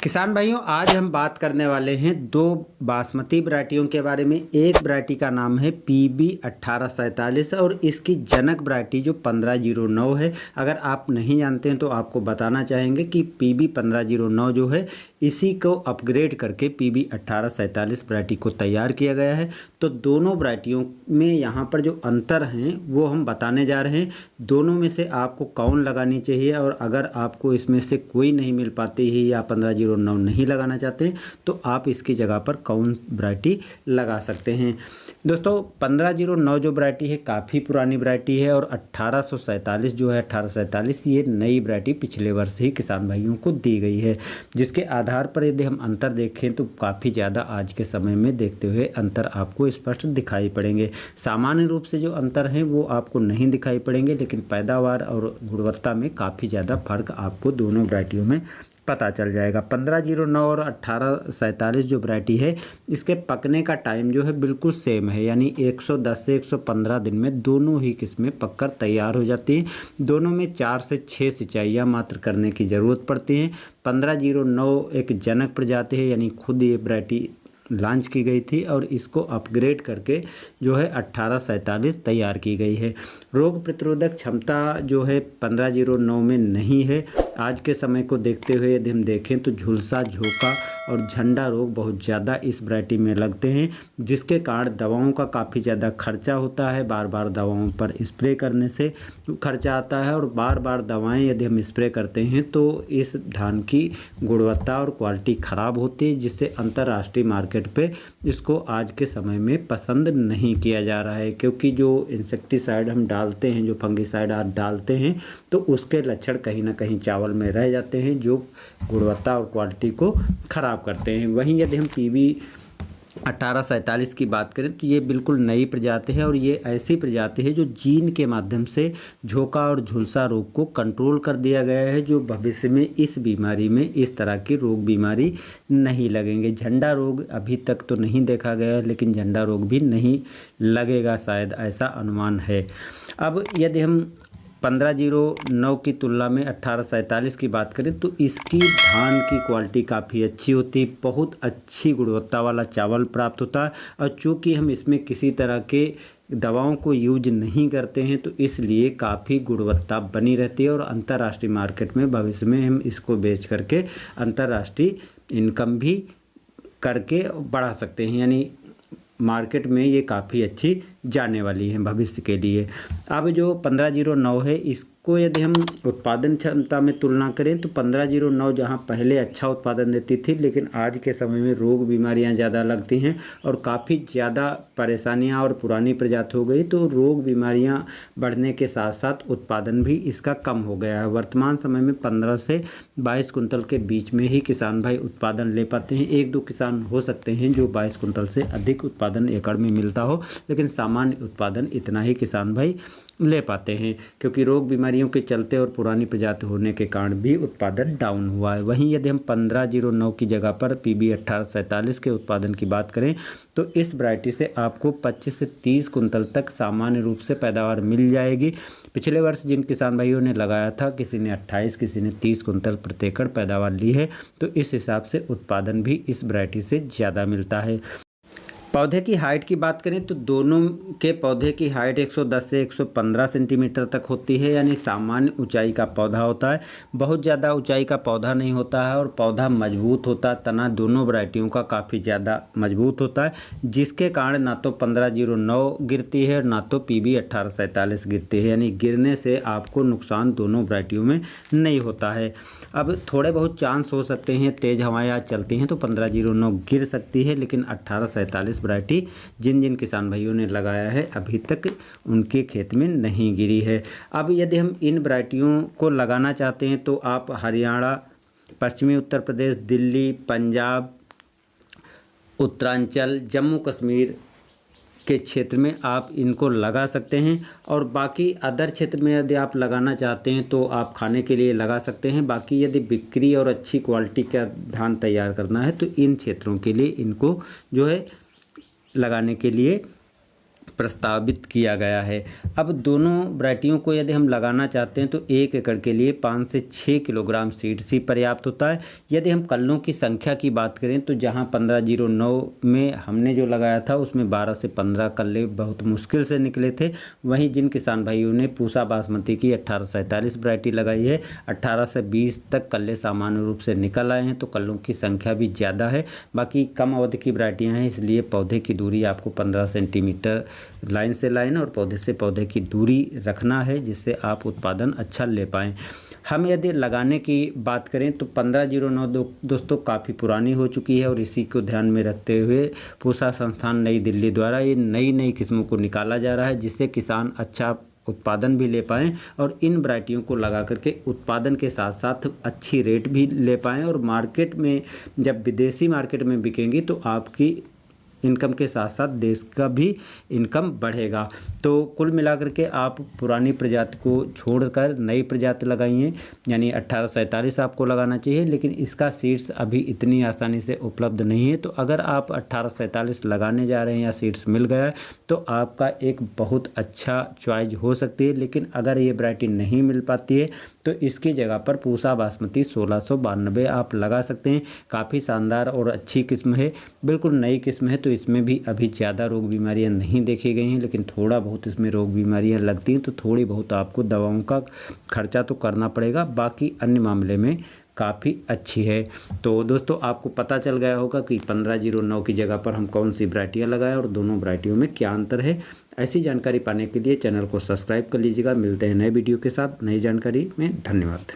किसान भाइयों, आज हम बात करने वाले हैं दो बासमती वैरायटियों के बारे में। एक वैरायटी का नाम है PB 1847 और इसकी जनक वैरायटी जो 1509 है। अगर आप नहीं जानते हैं तो आपको बताना चाहेंगे कि PB 1509 जो है इसी को अपग्रेड करके PB 1847 वैरायटी को तैयार किया गया है। तो दोनों वैरायटियों में यहाँ पर जो अंतर हैं वो हम बताने जा रहे हैं। दोनों में से आपको कौन लगानी चाहिए, और अगर आपको इसमें से कोई नहीं मिल पाती है या 1509 नहीं लगाना चाहते तो आप इसकी जगह पर कौन वैरायटी लगा सकते हैं। दोस्तों, 1509 जो वैरायटी है काफ़ी पुरानी वैरायटी है, और 1847 जो है 1847 ये नई वैरायटी पिछले वर्ष ही किसान भाइयों को दी गई है, जिसके आधार पर यदि हम अंतर देखें तो काफ़ी ज़्यादा आज के समय में देखते हुए अंतर आपको स्पष्ट दिखाई पड़ेंगे। सामान्य रूप से जो अंतर हैं वो आपको नहीं दिखाई पड़ेंगे, लेकिन पैदावार और गुणवत्ता में काफ़ी ज़्यादा फर्क आपको दोनों वैरायटियों में पता चल जाएगा। 1509 और 1847 जो वैरायटी है इसके पकने का टाइम जो है बिल्कुल सेम है, यानी 110 से 115 दिन में दोनों ही किस्में पककर तैयार हो जाती हैं। दोनों में 4 से 6 सिंचाइयाँ मात्र करने की ज़रूरत पड़ती हैं। 1509 एक जनक प्रजाति है, यानी खुद ये वैरायटी लॉन्च की गई थी और इसको अपग्रेड करके जो है 1847 तैयार की गई है। रोग प्रतिरोधक क्षमता जो है 1509 में नहीं है। आज के समय को देखते हुए यदि हम देखें तो झुलसा, झोंका और झंडा रोग बहुत ज़्यादा इस वैरायटी में लगते हैं, जिसके कारण दवाओं का काफ़ी ज़्यादा खर्चा होता है। बार बार दवाओं पर स्प्रे करने से खर्चा आता है, और बार बार दवाएं यदि हम स्प्रे करते हैं तो इस धान की गुणवत्ता और क्वालिटी ख़राब होती है, जिससे अंतर्राष्ट्रीय मार्केट पे इसको आज के समय में पसंद नहीं किया जा रहा है। क्योंकि जो इंसेक्टिसाइड हम डालते हैं, जो फंगिसाइड आप डालते हैं, तो उसके लक्षण कहीं ना कहीं चावल में रह जाते हैं, जो गुणवत्ता और क्वालिटी को ख़राब करते हैं। वहीं यदि हम PB 1847 की बात करें तो ये बिल्कुल नई प्रजाति है, और ये ऐसी प्रजाति है जो जीन के माध्यम से झोंका और झुलसा रोग को कंट्रोल कर दिया गया है, जो भविष्य में इस बीमारी में इस तरह की रोग बीमारी नहीं लगेंगे। झंडा रोग अभी तक तो नहीं देखा गया है, लेकिन झंडा रोग भी नहीं लगेगा शायद, ऐसा अनुमान है। अब यदि हम 1509 की तुलना में 1847 की बात करें तो इसकी धान की क्वालिटी काफ़ी अच्छी होती है, बहुत अच्छी गुणवत्ता वाला चावल प्राप्त होता है। और चूँकि हम इसमें किसी तरह के दवाओं को यूज नहीं करते हैं तो इसलिए काफ़ी गुणवत्ता बनी रहती है, और अंतर्राष्ट्रीय मार्केट में भविष्य में हम इसको बेच करके अंतर्राष्ट्रीय इनकम भी करके बढ़ा सकते हैं, यानी मार्केट में ये काफ़ी अच्छी जाने वाली है भविष्य के लिए। अब जो 1509 है इसको यदि हम उत्पादन क्षमता में तुलना करें तो 1509 जहां पहले अच्छा उत्पादन देती थी, लेकिन आज के समय में रोग बीमारियां ज़्यादा लगती हैं और काफ़ी ज़्यादा परेशानियां, और पुरानी प्रजाति हो गई तो रोग बीमारियां बढ़ने के साथ साथ उत्पादन भी इसका कम हो गया है। वर्तमान समय में 15 से 22 कुंतल के बीच में ही किसान भाई उत्पादन ले पाते हैं। एक दो किसान हो सकते हैं जो 22 कुंतल से अधिक उत्पादन एकड़ में मिलता हो, लेकिन सामान्य उत्पादन इतना ही किसान भाई ले पाते हैं, क्योंकि रोग बीमारियों के चलते और पुरानी प्रजाति होने के कारण भी उत्पादन डाउन हुआ है। वहीं यदि हम 1509 की जगह पर PB 1847 के उत्पादन की बात करें तो इस वैरायटी से आपको 25 से 30 कुंतल तक सामान्य रूप से पैदावार मिल जाएगी। पिछले वर्ष जिन किसान भाइयों ने लगाया था, किसी ने 28, किसी ने 30 कुंतल प्रति एकड़ पैदावार ली है, तो इस हिसाब से उत्पादन भी इस वैरायटी से ज़्यादा मिलता है। पौधे की हाइट की बात करें तो दोनों के पौधे की हाइट 110 से 115 सेंटीमीटर तक होती है, यानी सामान्य ऊंचाई का पौधा होता है। बहुत ज़्यादा ऊंचाई का पौधा नहीं होता है, और पौधा मजबूत होता है। तना दोनों वैरायटियों का काफ़ी ज़्यादा मजबूत होता है, जिसके कारण ना तो 1509 गिरती है और ना तो PB 1847 गिरती है, यानी गिरने से आपको नुकसान दोनों वैरायटियों में नहीं होता है। अब थोड़े बहुत चांस हो सकते हैं, तेज़ हवाएँ चलती हैं तो 1509 गिर सकती है, लेकिन 1847 वैरायटी जिन जिन किसान भाइयों ने लगाया है अभी तक उनके खेत में नहीं गिरी है। अब यदि हम इन वैरायटियों को लगाना चाहते हैं तो आप हरियाणा, पश्चिमी उत्तर प्रदेश, दिल्ली, पंजाब, उत्तरांचल, जम्मू कश्मीर के क्षेत्र में आप इनको लगा सकते हैं, और बाकी अदर क्षेत्र में यदि आप लगाना चाहते हैं तो आप खाने के लिए लगा सकते हैं। बाकी यदि बिक्री और अच्छी क्वालिटी का धान तैयार करना है तो इन क्षेत्रों के लिए इनको जो है लगाने के लिए प्रस्तावित किया गया है। अब दोनों वैरायटियों को यदि हम लगाना चाहते हैं तो 1 एकड़ के लिए 5 से 6 किलोग्राम सीड्स ही पर्याप्त होता है। यदि हम कल्लों की संख्या की बात करें तो जहां 1509 में हमने जो लगाया था उसमें 12 से 15 कल्ले बहुत मुश्किल से निकले थे। वहीं जिन किसान भाइयों ने पूसा बासमती की 1847 वैरायटी लगाई है, 18 से 20 तक कल्ले सामान्य रूप से निकल आए हैं, तो कल्लों की संख्या भी ज़्यादा है। बाकी कम अवधि की वैरायटियाँ हैं, इसलिए पौधे की दूरी आपको 15 सेंटीमीटर लाइन से लाइन और पौधे से पौधे की दूरी रखना है, जिससे आप उत्पादन अच्छा ले पाएँ। हम यदि लगाने की बात करें तो 1509 दोस्तों काफ़ी पुरानी हो चुकी है और इसी को ध्यान में रखते हुए पूसा संस्थान नई दिल्ली द्वारा ये नई किस्मों को निकाला जा रहा है, जिससे किसान अच्छा उत्पादन भी ले पाएँ और इन वैरायटियों को लगा करके उत्पादन के साथ साथ अच्छी रेट भी ले पाएँ। और मार्केट में जब विदेशी मार्केट में बिकेंगी तो आपकी इनकम के साथ साथ देश का भी इनकम बढ़ेगा। तो कुल मिलाकर के आप पुरानी प्रजाति को छोड़कर नई प्रजाति लगाइए, यानी 1847 आपको लगाना चाहिए, लेकिन इसका सीड्स अभी इतनी आसानी से उपलब्ध नहीं है। तो अगर आप 1847 लगाने जा रहे हैं या सीड्स मिल गया है तो आपका एक बहुत अच्छा चॉइस हो सकती है। लेकिन अगर ये वैरायटी नहीं मिल पाती है तो इसकी जगह पर पूसा बासमती 1692 आप लगा सकते हैं। काफ़ी शानदार और अच्छी किस्म है, बिल्कुल नई किस्म है। तो इसमें भी अभी ज़्यादा रोग बीमारियां नहीं देखी गई हैं, लेकिन थोड़ा बहुत इसमें रोग बीमारियां लगती हैं तो थोड़ी बहुत आपको दवाओं का खर्चा तो करना पड़ेगा, बाकी अन्य मामले में काफ़ी अच्छी है। तो दोस्तों आपको पता चल गया होगा कि 1509 की जगह पर हम कौन सी वैरायटियाँ लगाएं और दोनों वैरायटियों में क्या अंतर है। ऐसी जानकारी पाने के लिए चैनल को सब्सक्राइब कर लीजिएगा। मिलते हैं नए वीडियो के साथ नई जानकारी में। धन्यवाद।